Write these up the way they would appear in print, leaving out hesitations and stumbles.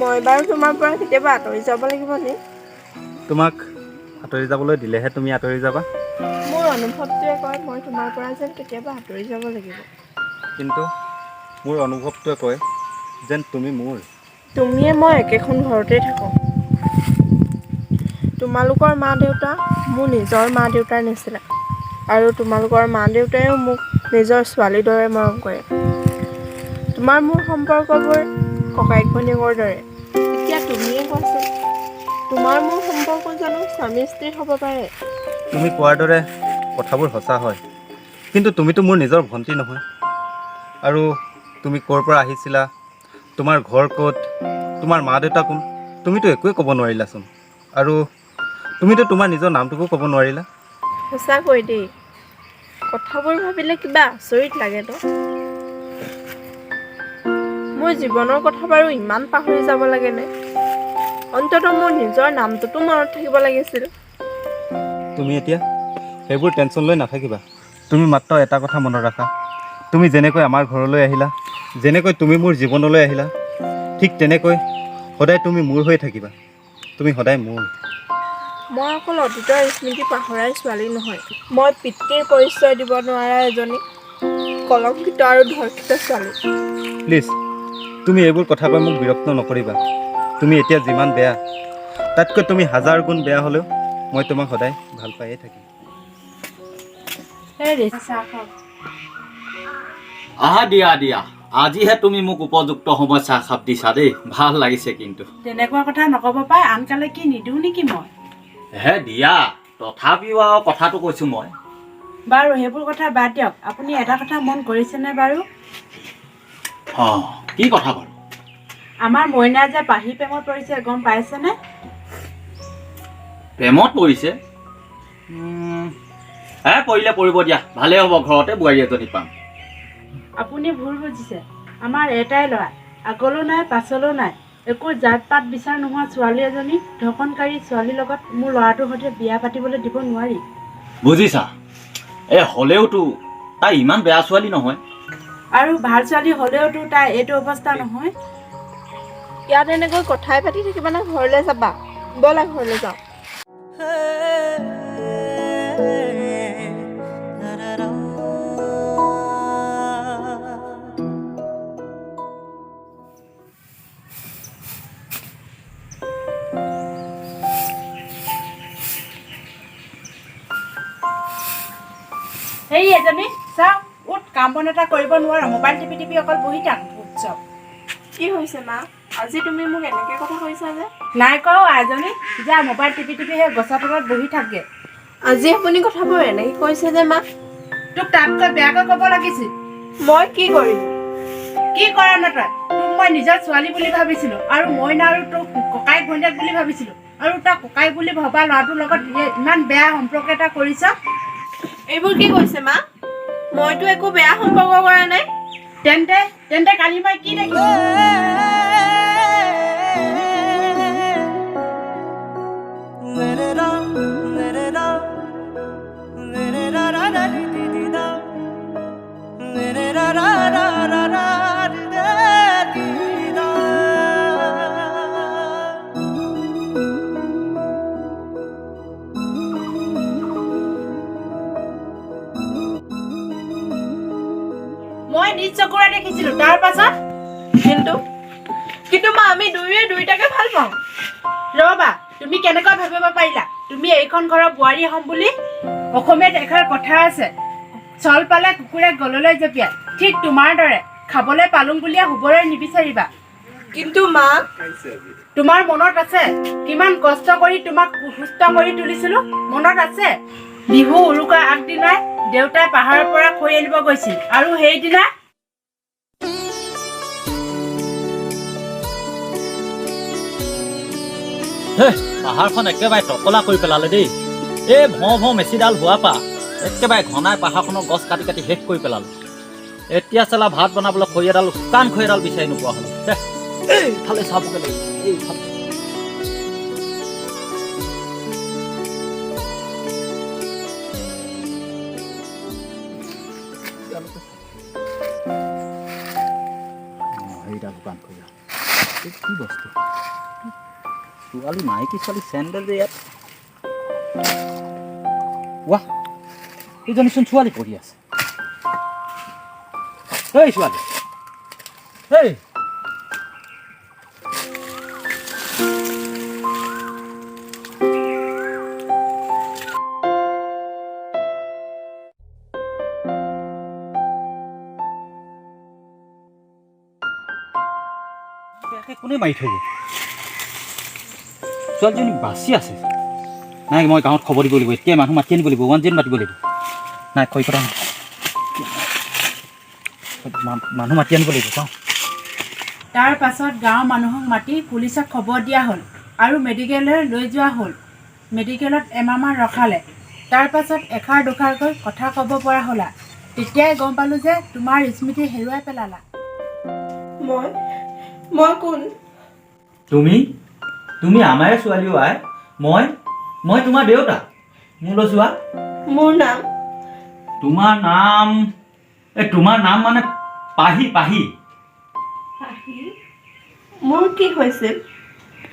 মই বাৰু তোমাৰ পৰা কেতিয়াবা আঁতৰি যাব লাগিব নি? তোমাক আঁতৰি যাবলৈ দিলেহে তুমি আঁতৰি যাবা। মোৰ অনুভৱটোৱে কয় মই তোমাৰ পৰা যেন কেতিয়াবা আঁতৰি যাব লাগিব। কিন্তু মোৰ অনুভৱটোৱে কয় যেন তুমি মোৰ। তুমিয়ে মই একেখন ঘৰতে থাকোঁ। তোমালোকৰ মা দেউতা মোৰ নিজৰ মা দেউতাৰ নিচিনা। আৰু তোমালোকৰ মা দেউতায়েও মোক নিজৰ ছোৱালীৰ দৰে মৰম কৰে। তোমাৰ মোৰ সম্পৰ্কবোৰ ককায়েক ভনীয়েকৰ দৰে। এতিয়া তুমিয়ে কোৱাচোন, তোমাৰ মোৰ সম্পৰ্ক জানো স্বামী স্ত্ৰীৰ হ'ব পাৰে? তুমি কোৱাৰ দৰে কথাবোৰ সঁচা হয়, কিন্তু তুমিতো মোৰ নিজৰ ভণ্টি নহয়। আৰু তুমি ক'ৰ পৰা আহিছিলা, তোমাৰ ঘৰ ক'ত, তোমাৰ মা দেউতা কোন, তুমিতো একোৱেই ক'ব নোৱাৰিলাচোন। আৰু তুমিতো তোমাৰ নিজৰ নামটোকো ক'ব নোৱাৰিলা। সঁচাকৈ দেই, কথাবোৰ ভাবিলে কিবা আচৰিত লাগে ন। মোৰ জীৱনৰ কথা বাৰু ইমান পাহৰি যাব লাগেনে? অন্ততঃ মোৰ নিজৰ নামটোতো মনত থাকিব লাগিছিল। তুমি এতিয়া সেইবোৰ টেনশ্যন লৈ নাথাকিবা। তুমি মাত্ৰ এটা কথা মনত ৰাখা, তুমি যেনেকৈ আমাৰ ঘৰলৈ আহিলা, যেনেকৈ তুমি মোৰ জীৱনলৈ আহিলা, ঠিক তেনেকৈ সদায় তুমি মোৰ হৈ থাকিবা। তুমি সদায় মোৰ। মই অকল অতীতৰ স্মৃতি পাহৰাই ছোৱালী নহয়। মই পিতৃৰ পৰিচয় দিব নোৱাৰা এজনী কলংকিত আৰু ধৰ্ষিত ছোৱালী। প্লিজ, তুমি এইবোৰ কথা কৈ মোক বিৰক্ত নকৰিবা। তুমি এতিয়া যিমান বেয়া, তাতকৈ তুমি 1000 গুণ বেয়া হ'লেও মই তোমাক সদায় ভাল পায়ে থাকিম। আহা দিয়া দিয়া, আজিহে তুমি মোক উপযুক্ত সময় চাহকাপ দিছা দেই, ভাল লাগিছে। কিন্তু তেনেকুৱা কথা নক'ব পাই, আনকালে কি নিদিওঁ নেকি মই? হে দিয়া, তথাপিও আৰু কথাটো কৈছোঁ মই। বাৰু সেইবোৰ কথা বাদ দিয়ক, আপুনি এটা কথা মন কৰিছেনে বাৰু? কি কথা বাৰু? আমাৰ মইনা যে পাহি প্ৰেমত পৰিছে, গম পাইছেনে? প্ৰেমত পৰিছে? পৰিলে পৰিব দিয়া, ভালেই হ'ব, ঘৰতে বোৱাৰী এজনী পাম। আপুনি ভুল বুজিছে, আমাৰ এটাই ল'ৰা, আগলৈও নাই পাছলৈও নাই। একো জাত পাত বিচাৰ নোহোৱা ছোৱালী এজনী, ধৰ্ষণকাৰী ছোৱালীৰ লগত মোৰ ল'ৰাটোৰ সৈতে বিয়া পাতিবলৈ দিব নোৱাৰি। বুজিছা, হ'লেওতো তাই ইমান বেয়া ছোৱালী নহয়। আৰু ভাল ছোৱালী হ'লেওতো তাই এইটো অৱস্থা নহয়। ইয়াত এনেকৈ কথাই পাতি থাকিবা নে ঘৰলৈ যাবা? ব'লা ঘৰলৈ যাওঁ। সেই এজনী চাওক, উঠ, কাম বন এটা কৰিব নোৱাৰা, মোবাইল টিপি টিপি অকল বহি থাক। উৎসৱ কি হৈছে মা? আজি তুমি মোক এনেকৈ কথা কৈছা যে? নাই কওঁ এজনী, যা মোবাইল টিপি টিপি সেই গছৰ তলত বহি থাকগে। আজি আপুনি কথাবোৰ এনেকৈ কৈছে যে মা? তোক তাতকৈ বেয়াকৈ ক'ব লাগিছিল। মই কি কৰিম? কি কৰা ন তই? তোক মই নিজৰ ছোৱালী বুলি ভাবিছিলো, আৰু মইনা আৰু তোক ককাইক ভনীয়েক বুলি ভাবিছিলো, আৰু তই ককাইক বুলি ভবা ল'ৰাটোৰ লগত ইমান বেয়া সম্পৰ্ক এটা কৰিছ। এইবোৰ কি কৈছে মা? মইতো একো বেয়া সম্পৰ্ক কৰা নাই। তেন্তে তেন্তে কালি মই কি দেখিছো? মই নিজ চকুৰে দেখিছিলো, তাৰ পাছত কিন্তু মা, আমি দুয়োটাকে ভাল পাওঁ। ৰবা, তুমি কেনেকৈ ভাবিব পাৰিলা তুমি এইখন ঘৰৰ বোৱাৰী হ'ম বুলি? অসমীয়াত এষাৰ কথা আছে, চল পালে কুকুৰে গললৈ জঁপিয়াই। ঠিক তোমাৰ দৰে খাবলৈ পালোং বুলিয়ে শুবলৈ নিবিচাৰিবা। কিন্তু মা, তোমাৰ মনত আছে কিমান কষ্ট কৰি তোমাক সুস্থ কৰি তুলিছিলো? মনত আছে? বিহু উৰুকাৰ আগদিনাই দেউতাই পাহাৰৰ পৰা খৈ আনিব গৈছিল, আৰু সেইদিনা পাহাৰখন একেবাৰে টকলা কৰি পেলালে দেই। এই ভওঁ মেচিডাল হোৱাৰ পৰা একেবাৰে ঘনাই পাহাৰখনৰ গছ কাটি কাটি শেষ কৰি পেলালে। এতিয়া চালা ভাত বনাবলৈ খৰি এডাল, শুকান খৰি এডাল বিচাৰি নোপোৱা হ'লো। এইফালে চাবগৈ লাগিব, এইফালে। সেইডাল শুকান খৰি কি বস্তু ছোৱালী মাইকী ছোৱালী চেণ্ডেল যে ইয়াত ৱাহ এইজনীচোন ছোৱালী পঢ়ি আছে এই ছোৱালী এই কোনে মাৰি থৈ গ'ল ছোৱালীজনী বাচি আছে নাই মই গাঁৱত খবৰ দিব লাগিব এতিয়া মানুহ মাতি আনিব লাগিব 110 মাতিব লাগিব নাই কৈ কথা মানুহ মাতি আনিব লাগিব চাওঁ তাৰ পাছত গাঁৱৰ মানুহক মাতি পুলিচক খবৰ দিয়া হ'ল আৰু মেডিকেললৈ লৈ যোৱা হ'ল মেডিকেলত এমাহমান ৰখালে তাৰ পাছত এষাৰ দুষাৰকৈ কথা ক'ব পৰা হ'লা তেতিয়াই গম পালোঁ যে তোমাৰ স্মৃতি হেৰুৱাই পেলালা মই কোন তুমি আমাৰে ছোৱালী আই মই তোমাৰ দেউতা মোলৈ চোৱা মোৰ নাম তোমাৰ নাম মানে পাহি মোৰ কি হৈছিল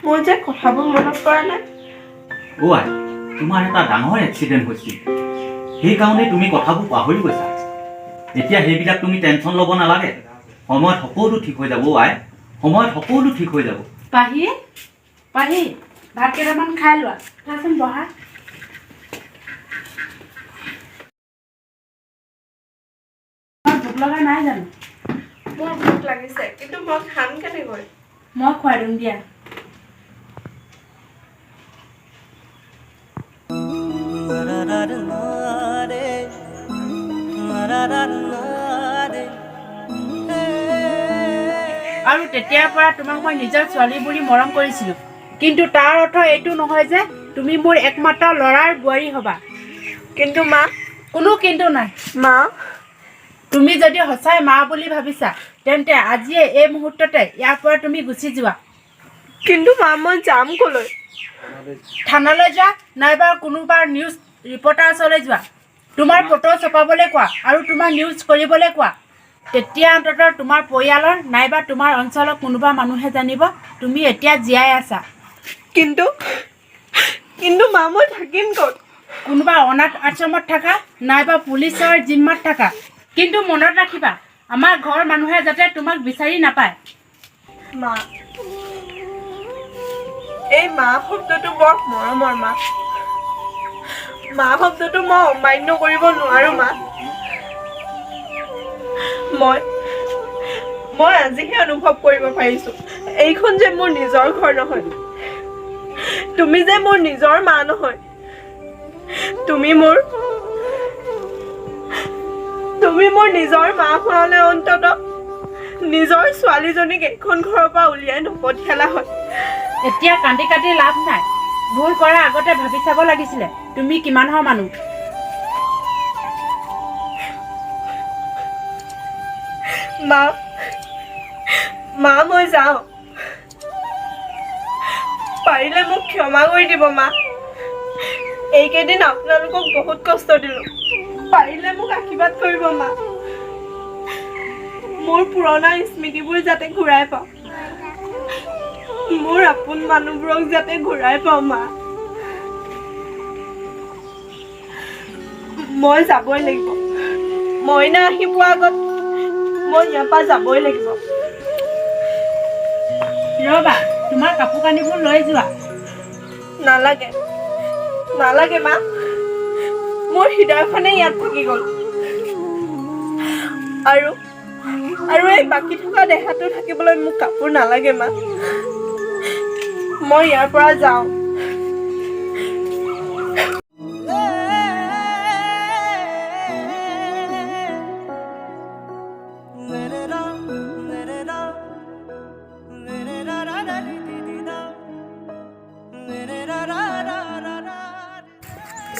মোৰ যে কথাবোৰ মনত পৰা নাই আই তোমাৰ এটা ডাঙৰ এক্সিডেণ্ট হৈছিল সেইকাৰণে তুমি কথাবোৰ পাহৰি গৈছা এতিয়া সেইবিলাক তুমি টেনশ্যন ল'ব নালাগে সময়ত সকলো ঠিক হৈ যাব আই সময়ত সকলো ঠিক হৈ যাব পাহি ভাত কেইটামান খাই লোৱা খাচোন বহা ভোক লগা নাই জানো মোৰ ভোক লাগিছে কিন্তু মই খাম কেনেকৈ মই খুৱাই দিম দিয়া আৰু তেতিয়াৰ পৰা তোমাক মই নিজৰ ছোৱালী বুলি মৰম কৰিছিলোঁ কিন্তু তাৰ অৰ্থ এইটো নহয় যে তুমি মোৰ একমাত্ৰ ল'ৰাৰ বোৱাৰী হ'বা কিন্তু মা কোনো কিন্তু নাই মা তুমি যদি সঁচাই মা বুলি ভাবিছা তেন্তে আজিয়ে এই মুহূৰ্ততে ইয়াৰ পৰা তুমি গুচি যোৱা কিন্তু মা মই যাম ক'লৈ থানালৈ যোৱা নাইবা কোনোবাৰ নিউজ ৰিপৰ্টাৰ ওচৰলৈ যোৱা তোমাৰ ফটো ছপাবলৈ কোৱা আৰু তোমাৰ নিউজ কৰিবলৈ কোৱা তেতিয়া অন্ততঃ তোমাৰ পৰিয়ালৰ নাইবা তোমাৰ অঞ্চলৰ কোনোবা মানুহে জানিব তুমি এতিয়া জীয়াই আছা কিন্তু মা মই থাকিম ক'ত কোনোবা অনাথ আশ্ৰমত থাকা নাইবা পুলিচৰ জিম্মাত থাকা কিন্তু মনত ৰাখিবা আমাৰ ঘৰৰ মানুহে যাতে তোমাক বিচাৰি নাপায় মা এই মা শব্দটো বৰ মৰমৰ মা শব্দটো মই অমান্য কৰিব নোৱাৰো মা মই আজিহে অনুভৱ কৰিব পাৰিছো এইখন যে মোৰ নিজৰ ঘৰ নহয় তুমি যে মোৰ নিজৰ মা নহয় তুমি মোৰ নিজৰ মা হোৱালে অন্ততঃ নিজৰ ছোৱালীজনীক এইখন ঘৰৰ পৰা উলিয়াই নপঠিয়ালা হয় এতিয়া কান্দি কাটি লাভ নাই ভুল কৰাৰ আগতে ভাবি চাব লাগিছিলে তুমি কিমানৰ মানুহ মা মই যাওঁ পাৰিলে মোক ক্ষমা কৰি দিব মা এইকেইদিন আপোনালোকক বহুত কষ্ট দিলোঁ পাৰিলে মোক আশীৰ্বাদ কৰিব মা মোৰ পুৰণা স্মৃতিবোৰ যাতে ঘূৰাই পাওঁ মোৰ আপোন মানুহবোৰক যাতে ঘূৰাই পাওঁ মা মই যাবই লাগিব মইনা আহি পোৱাৰ আগত মই ইয়াৰ পৰা যাবই লাগিব ৰবা তোমাৰ কাপোৰ কানিবোৰ লৈ যোৱা নালাগে মা মোৰ হৃদয়খনে ইয়াত থাকি গ'ল আৰু এই বাকী থকা দেহাটো থাকিবলৈ মোক কাপোৰ নালাগে মা মই ইয়াৰ পৰা যাওঁ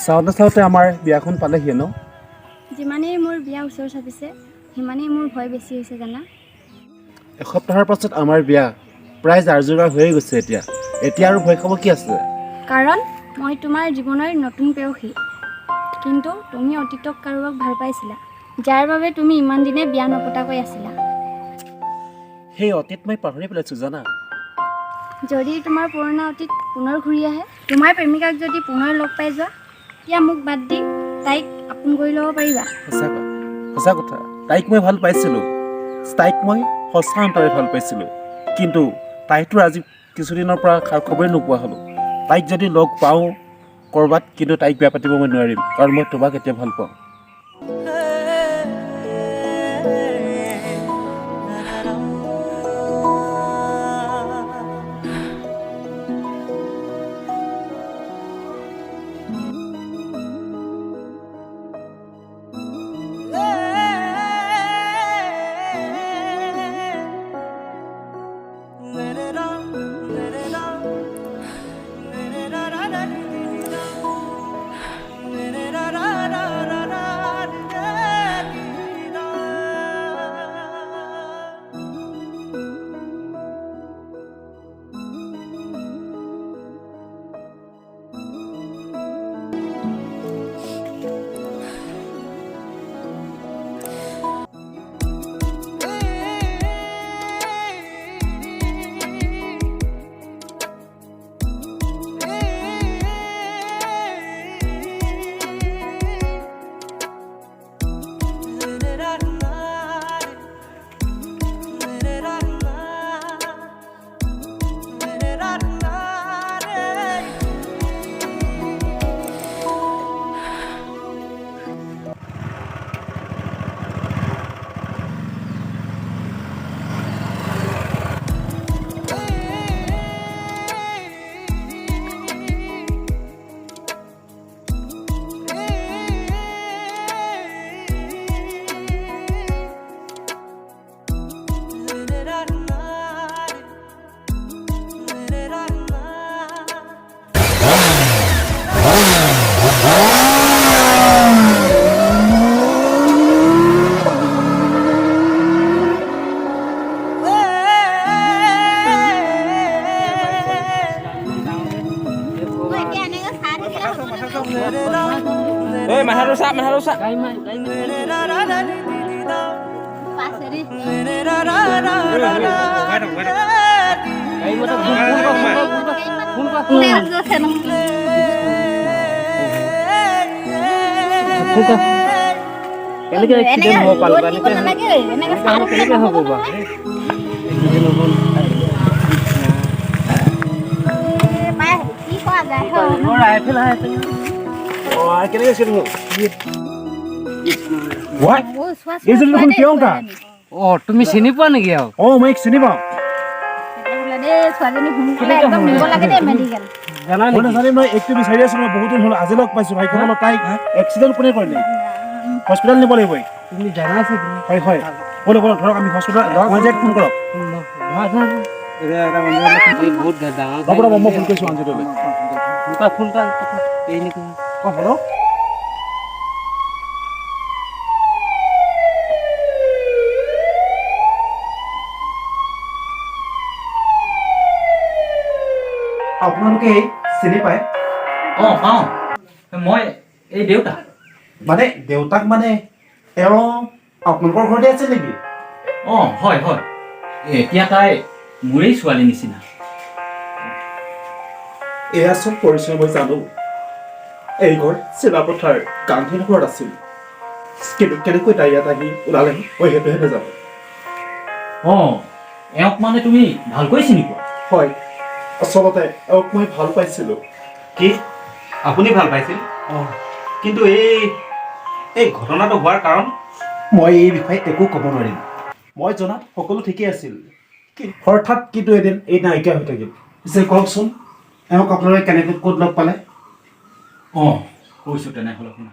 চাওঁতে আমাৰ বিয়াখন পালেহি ন যিমানেই মোৰ বিয়া ওচৰ চাপিছে সিমানেই মোৰ ভয় বেছি হৈছে জানা এসপ্তাহৰ পাছত আমাৰ বিয়া প্ৰায় জাৰ যোগাৰ হৈয়ে গৈছে এতিয়া আৰু ভয় খাব কি আছে কাৰণ মই তোমাৰ জীৱনৰ নতুন প্ৰেয়সী কিন্তু তুমি অতীতক কাৰোবাক ভাল পাইছিলা যাৰ বাবে তুমি ইমান দিনে বিয়া নপতাকৈ আছিলা সেই অতীত মই পাহৰি পেলাইছোঁ জানা যদি তোমাৰ পুৰণা অতীত পুনৰ ঘূৰি আহে, তোমাৰ প্ৰেমিকাক যদি পুনৰ লগ পাই যোৱা, তেতিয়া মোক বাদ দি তাইক আপোন কৰি ল'ব পাৰিবা। সঁচা কথা, তাইক মই ভাল পাইছিলোঁ, তাইক মই সঁচা অন্তৰে ভাল পাইছিলোঁ, কিন্তু তাইতো আজি কিছুদিনৰ পৰা খবৰে নোপোৱা হ'লোঁ। তাইক যদি লগ পাওঁ ক'ৰবাত, কিন্তু তাইক বেয়া পাতিব মই নোৱাৰিম, কাৰণ মই তোমাক এতিয়া ভাল পাওঁ। কেনেকে এক্সিডেণ্ট হ'ব পালো কেনেকে হ'ব বা তুমি চিনি পোৱা নেকি আৰু মই চিনি পাওঁ। মই একটু বিচাৰি আছো, মই বহুত দিন হ'ল আজি লগ পাইছো। ভাইখনক তাইক এক্সিডেণ্ট কোনে কৰিলে? হস্পিটেল নিব লাগিব। তুমি জানাছা হয় হয়, বলো বলো, ধৰক আমি হস্পিটেল ফোন কৰক। বহুত ডাঙৰ মই ফোন কৰিছো অঞ্জিতলৈ। হেল্ল', আপোনালোকে চিনি পায়? পাওঁ। মই এই দেউতা। মানে দেউতাক মানে এওঁ আপোনালোকৰ ঘৰতে আছে নেকি? হয় হয়, এতিয়া তাই মোৰেই ছোৱালী নিচিনা। এয়া চব পৰিচয় মই জানো। এই ঘৰ চিলাপথাৰ গান্ধীৰ ঘৰত আছিল, কিন্তু কেনেকৈ তাই ইয়াত আহি ওলালে মই সেইটোহে নাজানো। এওঁক মানে তুমি ভালকৈ চিনি পোৱা? হয়, আচলতে এওঁক মই ভাল পাইছিলোঁ। কি আপুনি ভাল পাইছিল? কিন্তু এই ঘটনাটো হোৱাৰ কাৰণ? মই এই বিষয়ে একো ক'ব নোৱাৰিম। মই জনাত সকলো ঠিকেই আছিল, হঠাৎ কিন্তু এদিন এই নাইকিয়া হৈ থাকিল। পিছে কওকচোন, এওঁক আপোনালোকে কেনেকৈ ক'ত লগ পালে? কৈছোঁ তেনেহ'লে শুনা।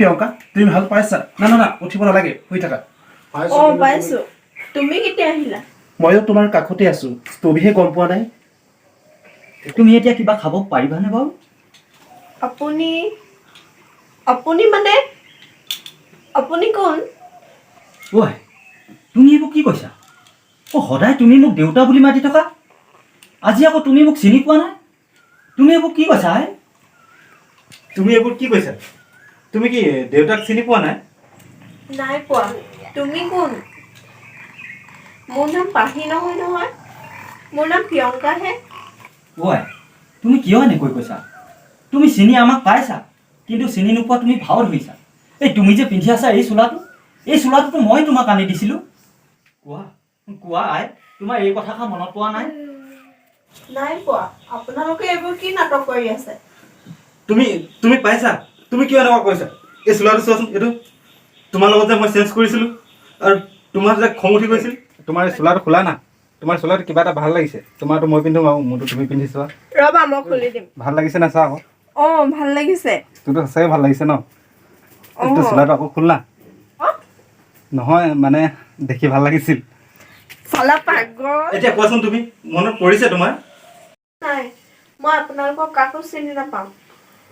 প্ৰিয়ংকা, তুমি ভাল পাইছা? না না না, উঠিব নালাগে, শুই থাকা। পাইছো। তুমি কেতিয়া আহিলা? ময়ো তোমাৰ কাষতে আছো, তুমিহে গম পোৱা নাই। তুমি এতিয়া কিবা খাব পাৰিবানে বাৰু? আপুনি আপুনি মানে আপুনি কোন? ঐ তুমি এইবোৰ কি কৈছা? সদায় তুমি মোক দেউতা বুলি মাতি থকা, আজি আকৌ তুমি মোক চিনি পোৱা নাই? তুমি এইবোৰ কি কৈছা? তুমি এইবোৰ কি কৈছা? তুমি কি দেউতাক চিনি পোৱা নাই? নাই পোৱা। তুমি কোন? মোৰ নাম পাহি নহয় নহয়, মোৰ নাম প্ৰিয়ংকাহে। ঐ তুমি কিয় এনেকৈ কৈছা? তুমি চিনি আমাক পাইছা, কিন্তু চিনি নোপোৱা তুমি ভাও ধৰিছা। এই তুমি যে পিন্ধি আছা এই চোলাটোতো মই তোমাক আনি দিছিলোঁ। কোৱা কোৱা আই, তোমাৰ এই কথাষাৰ মনত পোৱা নাই? নাই পোৱা। আপোনালোকে এইবোৰ কি নাটক কৰি আছে? তুমি পাইছা? তুমি কিয় এনেকুৱা কৈছা? এই চোলাটো চোৱাচোন, এইটো তোমাৰ লগত যে মই চেঞ্জ কৰিছিলোঁ আৰু তোমাৰ যে খং উঠি গৈছিল। তোমাৰ এই চোলাটো খোলা না, তোমাৰ চোলাটো কিবা এটা ভাল লাগিছে। তোমাৰটো মই পিন্ধো আৰু মোৰটো তুমি পিন্ধি চোৱা। ৰ'বা মই খুলি দিম। ভাল লাগিছে না চা আকৌ। অঁ ভাল লাগিছে। তোৰতো সঁচাকৈ ভাল লাগিছে ন? এইটো চোলাটো আকৌ খোল না। নহয় মানে দেখি ভাল লাগিছিল। চালা পাগল। এতিয়া কোৱাচোন, তুমি মনত পৰিছে তোমাৰ? নাই, মই আপোনালোকক কাকো চিনি নাপাওঁ।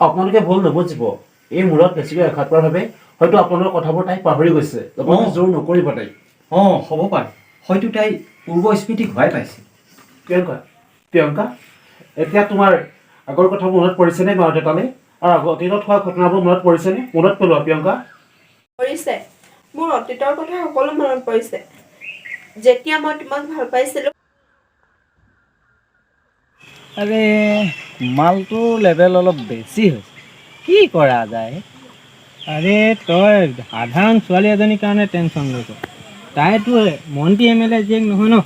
আপোনালোকে ভুল নুবুজিব, এই মূৰত বেছিকৈ আঘাত পোৱাৰ বাবে হয়তো আপোনালোকৰ কথাবোৰ তাই পাহৰি গৈছে। আপোনালোকে জোৰ নকৰিব তাইক। অঁ হ'ব পাৰে, হয়তো তাই পূৰ্ব স্মৃতি ঘূৰাই পাইছে। প্ৰিয়ংকা, এতিয়া তোমাৰ আগৰ কথাবোৰ মনত পৰিছেনে মা দেউতালৈ? আৰু অতীতত হোৱা ঘটনাবোৰ মনত পৰিছেনে? মনত পেলোৱা প্ৰিয়ংকা। পৰিছে। মোৰ অতীতৰ কথা সকলো মনত পৰিছে। যেতিয়া মই তোমাক ভাল পাইছিলোঁ। আৰে মালটোৰ লেভেল অলপ বেছি হৈছে, কি কৰা যায়? আৰে তই সাধাৰণ ছোৱালী এজনীৰ কাৰণে টেনশ্যন লৈছ, তাইতো মন্ত্ৰী MLA জীয়েক নহয় ন?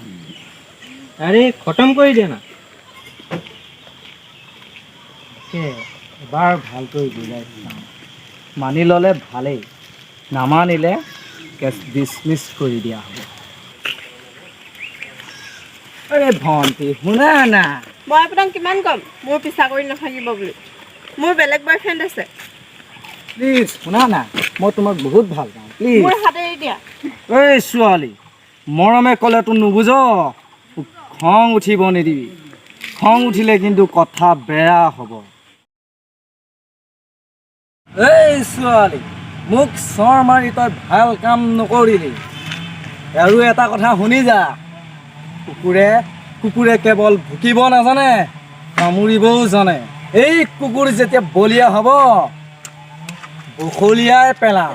আৰে খতম কৰি দিয়া না। এবাৰ ভালকৈ বুজাই চাওঁ, মানি ল'লে ভালেই, নামানিলে কেছ ডিছমিছ কৰি দিয়া হ'ব। আৰে ভণ্টি শুনা না। মই আপোনাক কিমান ক'ম মোৰ পিছা কৰি নাথাকিব বুলি? মোৰ বেলেগ বয়ফ্ৰেণ্ড আছে। প্লিজ শুনা না, মই তোমাক বহুত ভাল পাওঁ, প্লিজ। মোৰ হাতে এৰি দিয়া। এই ছোৱালী, মৰমে ক'লেতো নুবুজ, খং উঠিব নিদিবি। খং উঠিলে কিন্তু কথা বেয়া হ'ব। এই ছোৱালী, মোক চৰ মাৰি তই ভাল কাম নকৰিলি। আৰু এটা কথা শুনি যা, কুকুৰে কেৱল ভুকিব নাজানে, কামুৰিবও জানে। এই কুকুৰ যেতিয়া বলিয়া হ'ব, বখলিয়াই পেলাম।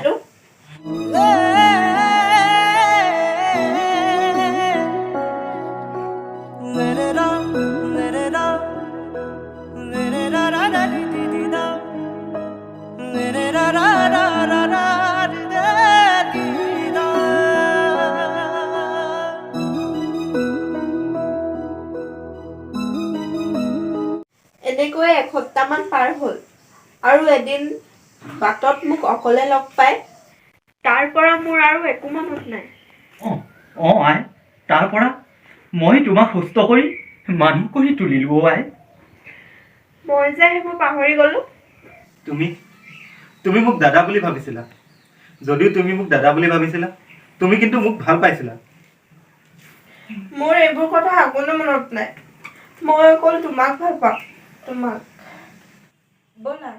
এনেকৈ এসপ্তাহমান পাৰ হ'ল আৰু এদিন বাটত মোক অকলে লগ পাই, তাৰ পৰা মোৰ আৰু একো মনত নাই। অঁ আই, তাৰ পৰা মই তোমাক সুস্থ কৰি মানুহ কৰি তুলিলোঁ আই। মই যে সেইবোৰ পাহৰি গ'লো। তুমি মোক দাদা বুলি ভাবিছিলা। যদিও তুমি মোক দাদা বুলি ভাবিছিলা, তুমি কিন্তু মোক ভাল পাইছিলা। মোৰ এইবোৰ কথা অকণো মনত নাই। মই অকল তোমাক ভাল পাওঁ, তোমাক। ব'লা,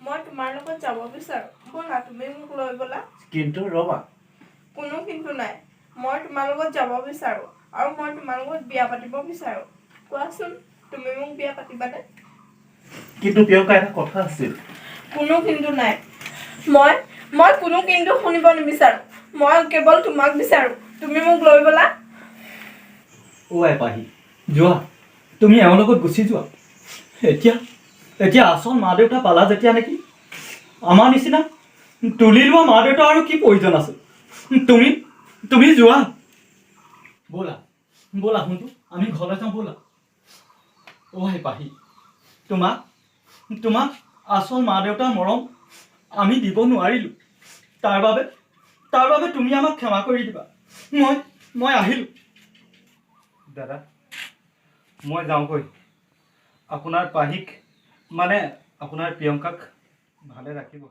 মই তোমাৰ লগত যাব বিচাৰোঁ। ব'লা, তুমি মোক লৈ ব'লা। কিন্তু ৰ'বা, কোনো কিন্তু নাই। মই তোমাৰ লগত যাব বিচাৰোঁ আৰু মই তোমাৰ লগত বিয়া পাতিব বিচাৰোঁ। কোৱাচোন, তুমি মোক বিয়া পাতিবানে? কিন্তু প্ৰিয়ংকা, এটা কথা আছিল। কোনো কিন্তু নাই। মই কোনো কিন্তু শুনিব নিবিচাৰোঁ। মই কেৱল তোমাক বিচাৰোঁ। তুমি মোক লৈ ব'লা। আই পাহি, যোৱা, তুমি এওঁৰ লগত গুচি যোৱা। এতিয়া আচল মা দেউতা পালা যেতিয়া নেকি, আমাৰ নিচিনা তুলি লোৱা মা দেউতা আৰু কি প্ৰয়োজন আছে? তুমি যোৱা। ব'লা শুনটো, আমি ঘৰলৈ যাওঁ ব'লা। আই পাহি, তোমাক আচল মা দেউতাৰ মৰম আমি দিব নোৱাৰিলোঁ। তাৰ বাবে তুমি আমাক ক্ষমা কৰি দিবা। মই আহিলোঁ। দাদা, মই যাওঁগৈ। আপোনাৰ পাহিক মানে আপোনাৰ প্ৰিয়ংকাক ভালে ৰাখিব।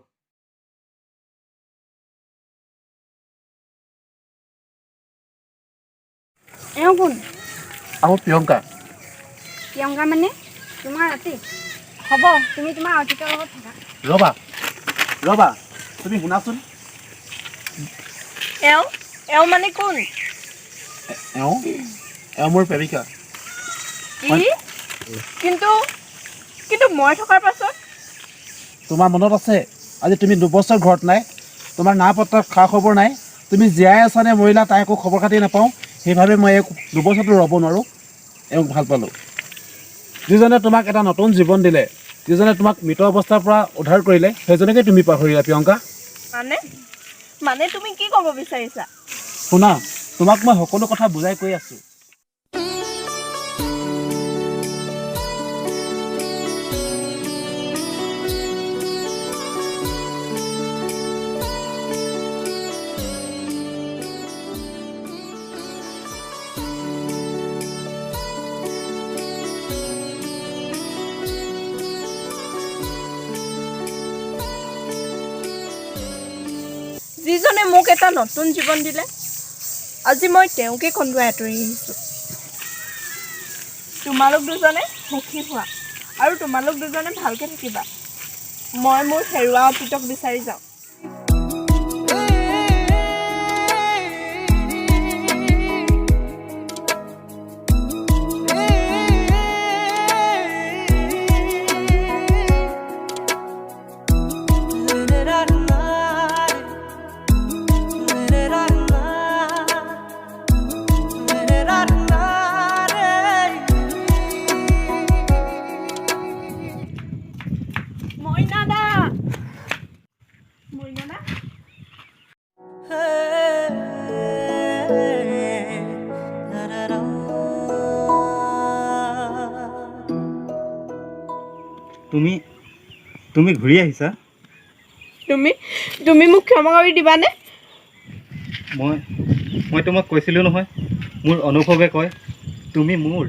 এওঁ কোন? আৰু প্ৰিয়ংকা, প্ৰিয়ংকা মানে? তোমাৰ ৰাতি হ'ব, তুমি তোমাৰ অতীতৰ লগত থাকা। ৰ'বা ৰ'বা, তুমি শুনাচোন। এওঁ মানে কোন? এওঁ এওঁ মোৰ প্ৰেমিকা। কি? কিন্তু কিন্তু মই থকাৰ পাছত তোমাৰ মনত আছে আজি তুমি 2 বছৰ ঘৰত নাই, তোমাৰ না পত্তা খা খবৰ নাই, তুমি জীয়াই আছা নে মৰিলা তাই একো খবৰ খাতি নাপাওঁ। সেইভাৱে মই 2 বছৰটো ৰ'ব নোৱাৰোঁ। এওঁক ভাল পালোঁ, যিজনে তোমাক এটা নতুন জীৱন দিলে, যিজনে তোমাক মৃত অৱস্থাৰ পৰা উদ্ধাৰ কৰিলে, সেইজনকে তুমি পাহৰিলা প্ৰিয়ংকা। মানে তুমি কি ক'ব বিচাৰিছা? শুনা, তোমাক মই সকলো কথা বুজাই কৈ আছোঁ। যিজনে মোক এটা নতুন জীৱন দিলে, আজি মই তেওঁকে কন্দুৱাই আঁতৰি আহিছোঁ। তোমালোক দুজনে সুখী হোৱা আৰু তোমালোক দুজনে ভালকৈ থাকিবা। মই মোৰ হেৰুৱা অতীতক বিচাৰি যাওঁ। তুমি ঘূৰি আহিছা? তুমি মোক ক্ষমা কৰি দিবানে? মই তোমাক কৈছিলোঁ নহয়, মোৰ অনুভৱে কয় তুমি মোৰ।